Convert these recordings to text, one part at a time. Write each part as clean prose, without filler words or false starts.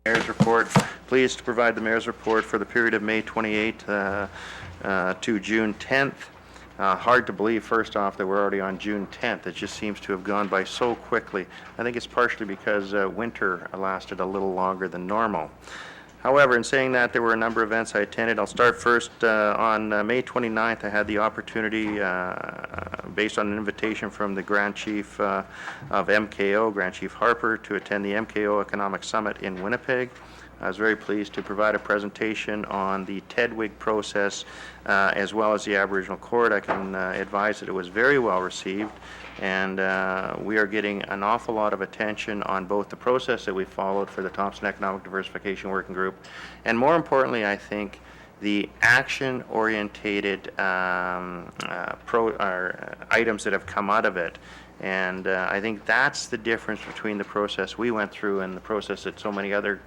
Mayor's report. Pleased to provide the Mayor's report for the period of May 28th to June 10th. Hard to believe, first off, that we're already on June 10th. It just seems to have gone by so quickly. I think it's partially because winter lasted a little longer than normal. However, in saying that, there were a number of events I attended. I'll start first on May 29th. I had the opportunity, based on an invitation from the Grand Chief of MKO, Grand Chief Harper, to attend the MKO Economic Summit in Winnipeg. I was very pleased to provide a presentation on the TEDWG process as well as the Aboriginal Court. I can advise that it was very well received, and we are getting an awful lot of attention on both the process that we followed for the Thompson Economic Diversification Working Group, and more importantly, I think, the action-orientated items that have come out of it. And I think that's the difference between the process we went through and the process that so many other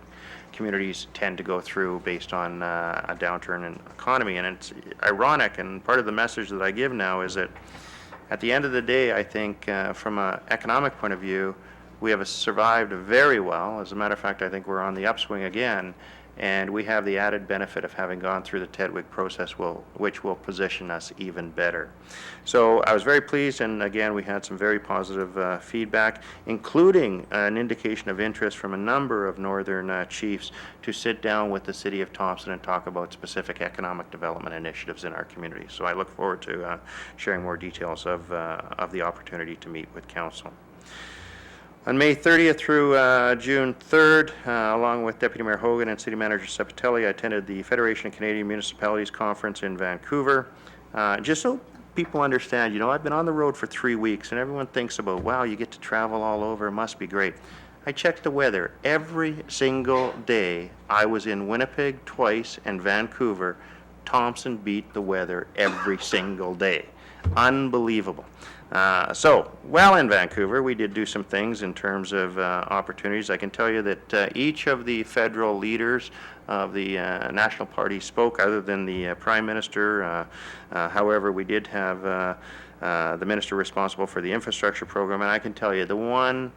communities tend to go through based on a downturn in economy. And it's ironic, and part of the message that I give now is that at the end of the day, I think from an economic point of view, we have survived very well. As a matter of fact, I think we're on the upswing again, and we have the added benefit of having gone through the TEDWG process, which will position us even better. So I was very pleased, and again, we had some very positive feedback, including an indication of interest from a number of northern chiefs to sit down with the City of Thompson and talk about specific economic development initiatives in our community. So I look forward to sharing more details of the opportunity to meet with Council. On May 30th through June 3rd, along with Deputy Mayor Hogan and City Manager Sepatelli, I attended the Federation of Canadian Municipalities Conference in Vancouver. Just so people understand, you know, I've been on the road for 3 weeks, and everyone thinks about, wow, you get to travel all over, it must be great. I checked the weather. Every single day I was in Winnipeg twice and Vancouver. Thompson beat the weather every single day. Unbelievable. So, while in Vancouver, we did do some things in terms of opportunities. I can tell you that each of the federal leaders of the national party spoke, other than the Prime Minister. However, we did have the Minister responsible for the infrastructure program, and I can tell you the one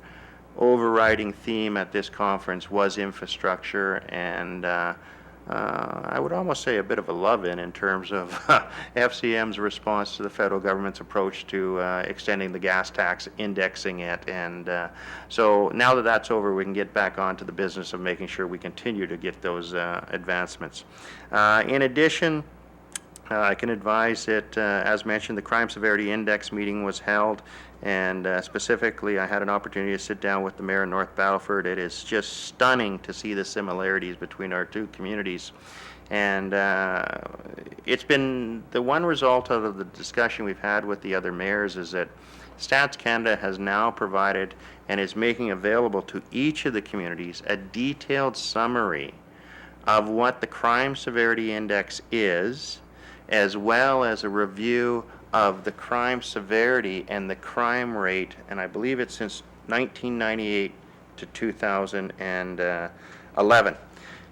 overriding theme at this conference was infrastructure, and I would almost say a bit of a love-in terms of FCM's response to the federal government's approach to extending the gas tax, indexing it, and so now that that's over, we can get back onto the business of making sure we continue to get those advancements. In addition, I can advise that, as mentioned, the Crime Severity Index meeting was held, and specifically I had an opportunity to sit down with the Mayor of North Battleford. It is just stunning to see the similarities between our two communities, and it's been the one result of the discussion we've had with the other mayors is that Stats Canada has now provided and is making available to each of the communities a detailed summary of what the Crime Severity Index is, as well as a review of the crime severity and the crime rate, and I believe it's since 1998 to 2011.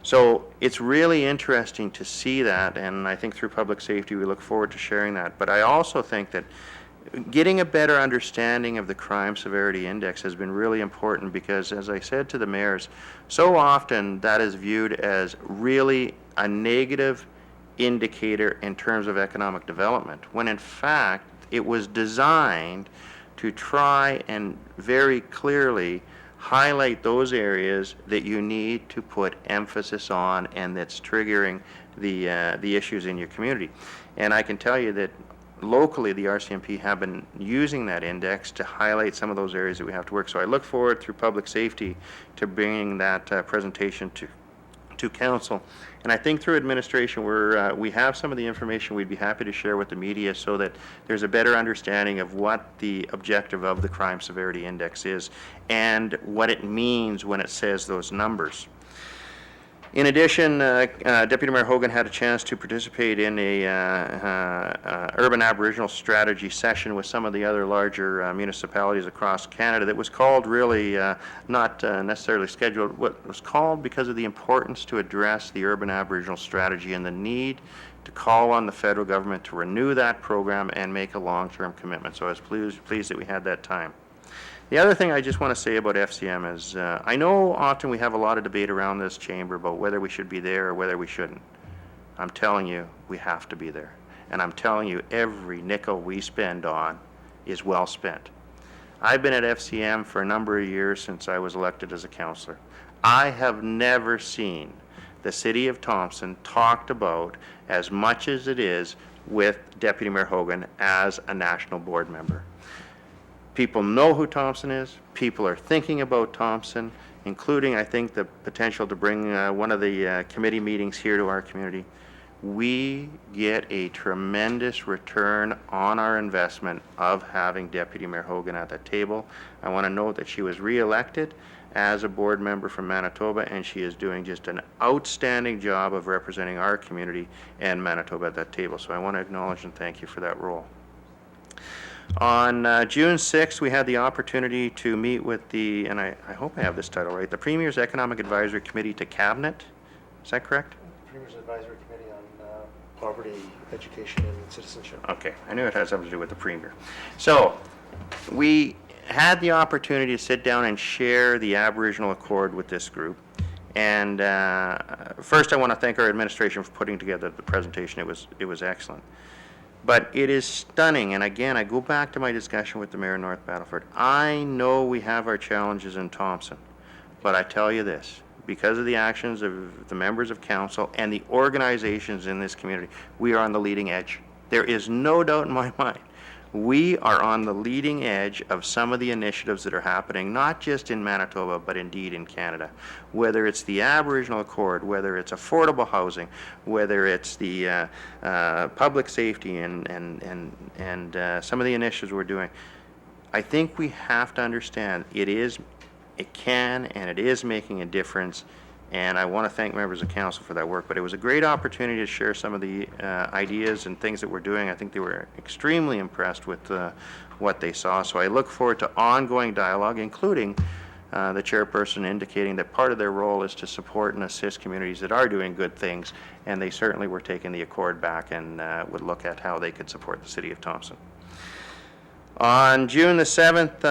So it's really interesting to see that, and I think through public safety we look forward to sharing that. But I also think that getting a better understanding of the crime severity index has been really important because, as I said to the mayors, so often that is viewed as really a negative indicator in terms of economic development, when in fact it was designed to try and very clearly highlight those areas that you need to put emphasis on and that's triggering the issues in your community. And I can tell you that locally the RCMP have been using that index to highlight some of those areas that we have to work. So I look forward through public safety to bringing that presentation to Council. And I think through administration we have some of the information we'd be happy to share with the media so that there's a better understanding of what the objective of the Crime Severity Index is and what it means when it says those numbers. In addition, Deputy Mayor Hogan had a chance to participate in a urban Aboriginal strategy session with some of the other larger municipalities across Canada that was called really not necessarily scheduled, what was called because of the importance to address the urban Aboriginal strategy and the need to call on the federal government to renew that program and make a long-term commitment. So I was pleased that we had that time. The other thing I just want to say about FCM is, I know often we have a lot of debate around this chamber about whether we should be there or whether we shouldn't. I'm telling you, we have to be there. And I'm telling you, every nickel we spend on is well spent. I've been at FCM for a number of years since I was elected as a councillor. I have never seen the City of Thompson talked about as much as it is with Deputy Mayor Hogan as a national board member. People know who Thompson is. People are thinking about Thompson, including, I think, the potential to bring one of the committee meetings here to our community. We get a tremendous return on our investment of having Deputy Mayor Hogan at the table. I want to note that she was re-elected as a board member from Manitoba, and she is doing just an outstanding job of representing our community and Manitoba at that table. So I want to acknowledge and thank you for that role. On June 6th, we had the opportunity to meet with the, and I hope I have this title right, the Premier's Economic Advisory Committee to Cabinet. Is that correct? Premier's Advisory Committee on Poverty, Education, and Citizenship. Okay, I knew it had something to do with the Premier. So, we had the opportunity to sit down and share the Aboriginal Accord with this group. And first, I want to thank our administration for putting together the presentation. It was excellent. But it is stunning, and again, I go back to my discussion with the Mayor of North Battleford. I know we have our challenges in Thompson, but I tell you this, because of the actions of the members of council and the organizations in this community, we are on the leading edge. There is no doubt in my mind. We are on the leading edge of some of the initiatives that are happening, not just in Manitoba, but indeed in Canada. Whether it's the Aboriginal Accord, whether it's affordable housing, whether it's the public safety and some of the initiatives we're doing, I think we have to understand it can and it is making a difference. And I want to thank members of council for that work, but it was a great opportunity to share some of the ideas and things that we're doing. I think they were extremely impressed with what they saw. So I look forward to ongoing dialogue, including the chairperson indicating that part of their role is to support and assist communities that are doing good things, and they certainly were taking the Accord back and would look at how they could support the City of Thompson. On June the 7th,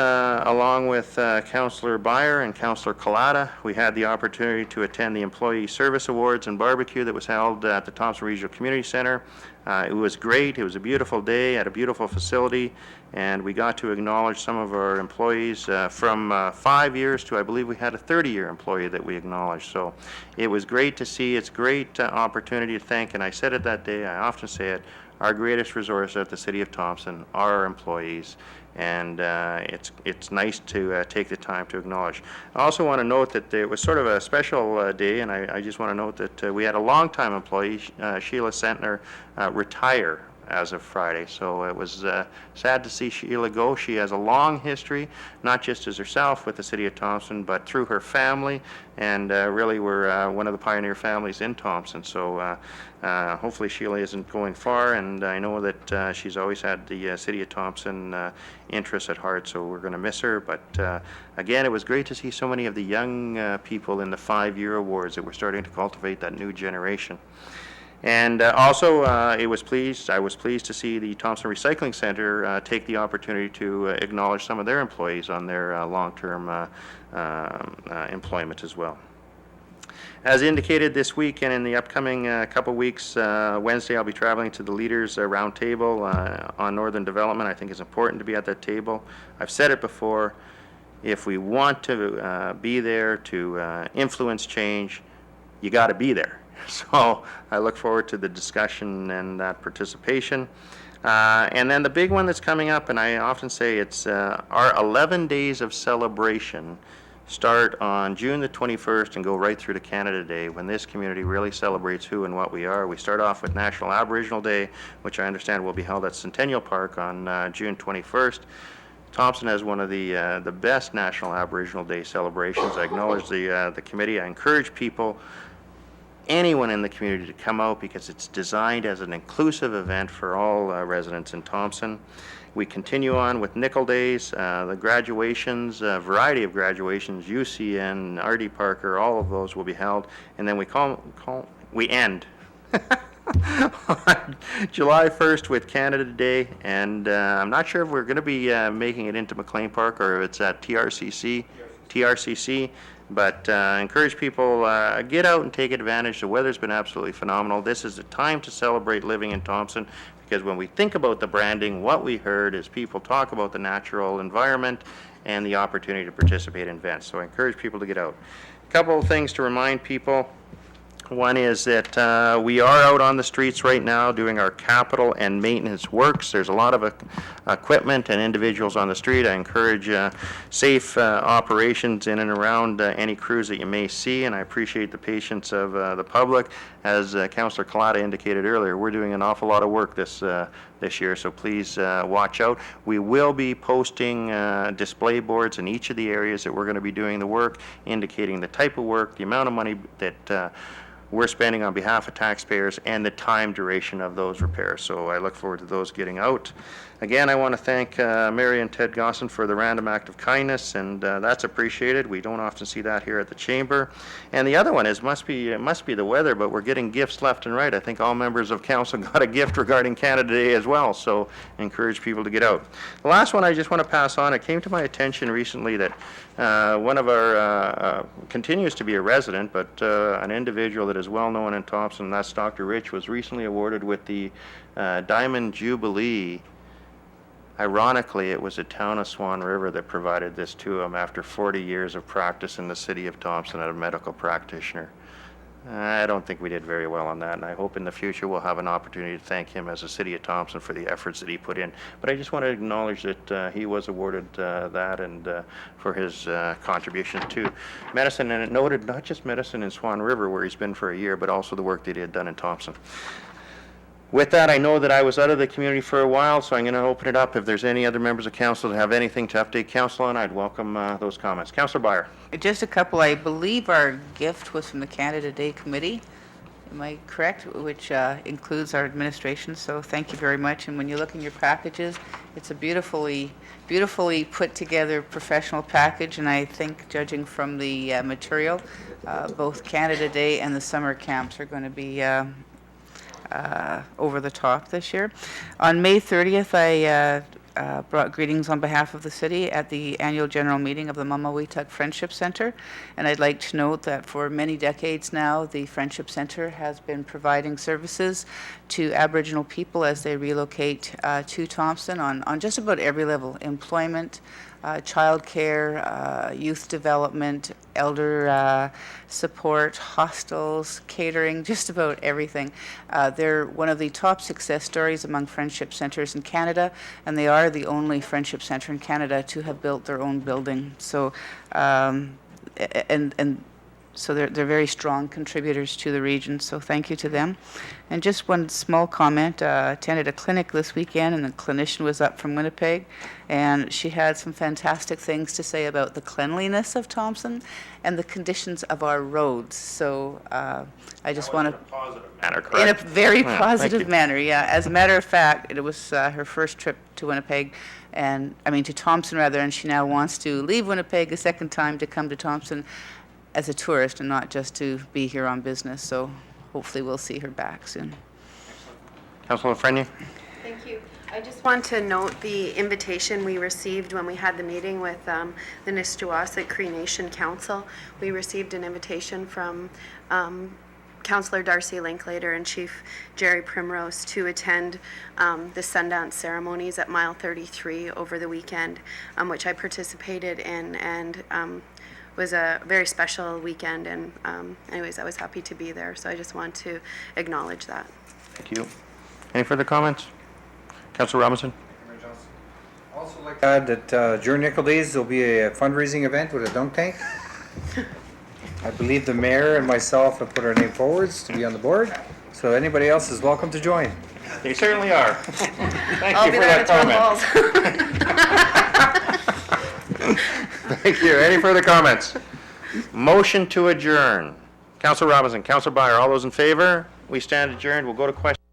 along with Councillor Beyer and Councillor Collada, we had the opportunity to attend the Employee Service Awards and Barbecue that was held at the Thompson Regional Community Centre. It was great. It was a beautiful day at a beautiful facility, and we got to acknowledge some of our employees from 5 years to, I believe we had a 30-year employee that we acknowledged. So it was great to see. It's a great opportunity to thank, and I said it that day, I often say it, our greatest resource at the City of Thompson are our employees, and it's nice to take the time to acknowledge. I also want to note that it was sort of a special day, and I just want to note that we had a longtime employee, Sheila Sentner, retire as of Friday. So it was sad to see Sheila go. She has a long history, not just as herself with the City of Thompson, but through her family, and really we're one of the pioneer families in Thompson. So hopefully Sheila isn't going far, and I know that she's always had the City of Thompson interests at heart, so we're going to miss her. But again, it was great to see so many of the young people in the 5-year awards that we're starting to cultivate that new generation. And also, I was pleased to see the Thompson Recycling Centre take the opportunity to acknowledge some of their employees on their long-term employment as well. As indicated this week and in the upcoming couple weeks, Wednesday I'll be traveling to the Leaders Roundtable on Northern Development. I think it's important to be at that table. I've said it before, if we want to be there to influence change, you got to be there. So I look forward to the discussion and that participation. And then the big one that's coming up, and I often say it's our 11 days of celebration start on June the 21st and go right through to Canada Day, when this community really celebrates who and what we are. We start off with National Aboriginal Day, which I understand will be held at Centennial Park on June 21st. Thompson has one of the best National Aboriginal Day celebrations. I acknowledge the committee. I encourage people, anyone in the community, to come out because it's designed as an inclusive event for all residents in Thompson. We continue on with Nickel Days, the graduations, a variety of graduations, UCN, R.D. Parker, all of those will be held, and then we end on July 1st with Canada Day, and I'm not sure if we're going to be making it into McLean Park or if it's at TRCC, but encourage people, get out and take advantage. The weather's been absolutely phenomenal. This is a time to celebrate living in Thompson, because when we think about the branding, what we heard is people talk about the natural environment and the opportunity to participate in events. So I encourage people to get out. A couple of things to remind people. One is that we are out on the streets right now doing our capital and maintenance works. There's a lot of equipment and individuals on the street. I encourage safe operations in and around any crews that you may see, and I appreciate the patience of the public. As Councillor Collada indicated earlier, we're doing an awful lot of work this year, so please watch out. We will be posting display boards in each of the areas that we're going to be doing the work, indicating the type of work, the amount of money that we're spending on behalf of taxpayers, and the time duration of those repairs. So I look forward to those getting out. Again, I want to thank Mary and Ted Gosson for the random act of kindness, and that's appreciated. We don't often see that here at the Chamber. And the other one is, it must be the weather, but we're getting gifts left and right. I think all members of council got a gift regarding Canada Day as well, so encourage people to get out. The last one I just want to pass on, it came to my attention recently that one of our, continues to be a resident, but an individual that is well known in Thompson, that's Dr. Rich, was recently awarded with the Diamond Jubilee. Ironically, it was the town of Swan River that provided this to him after 40 years of practice in the city of Thompson as a medical practitioner. I don't think we did very well on that, and I hope in the future we'll have an opportunity to thank him as a city of Thompson for the efforts that he put in. But I just want to acknowledge that he was awarded that, and for his contribution to medicine, and it noted not just medicine in Swan River where he's been for a year, but also the work that he had done in Thompson. With that, I know that I was out of the community for a while, so I'm going to open it up. If there's any other members of council that have anything to update council on, I'd welcome those comments. Councillor Beyer. Just a couple. I believe our gift was from the Canada Day Committee. Am I correct? Which includes our administration. So thank you very much. And when you look in your packages, it's a beautifully put together professional package. And I think, judging from the material, both Canada Day and the summer camps are going to be over the top this year. On May 30th, I brought greetings on behalf of the city at the annual general meeting of the Mamaweetuk Friendship Center. And I'd like to note that for many decades now, the Friendship Center has been providing services to Aboriginal people as they relocate to Thompson on just about every level: employment, childcare, youth development, elder support, hostels, catering, just about everything. They're one of the top success stories among friendship centers in Canada, and they are the only friendship center in Canada to have built their own building. So, so they're very strong contributors to the region, so thank you to them. And just one small comment, attended a clinic this weekend, and the clinician was up from Winnipeg, and she had some fantastic things to say about the cleanliness of Thompson and the conditions of our roads. So I just want to... In a positive manner, correct? In a very Yeah, positive manner, yeah. As a matter of fact, it was her first trip to Winnipeg, and to Thompson rather, and she now wants to leave Winnipeg a second time to come to Thompson as a tourist and not just to be here on business. So hopefully we'll see her back soon. Councillor Frenier. Thank you. I just want to note the invitation we received when we had the meeting with the Nishnawasik Cree Nation Council. We received an invitation from Councillor Darcy Linklater and Chief Jerry Primrose to attend the Sundance ceremonies at Mile 33 over the weekend, which I participated in, and was a very special weekend, and anyways, I was happy to be there, so I just want to acknowledge that. Thank you. Any further comments? Councillor Robinson. I'd also like to add that during Nickel Days there'll be a fundraising event with a dunk tank. I believe the mayor and myself have put our name forwards to be on the board, so anybody else is welcome to join. They certainly are. Thank I'll you be for there that at town comment. halls. Thank you. Any further comments? Motion to adjourn. Councillor Robinson, Councillor Beyer, all those in favor? We stand adjourned. We'll go to questions.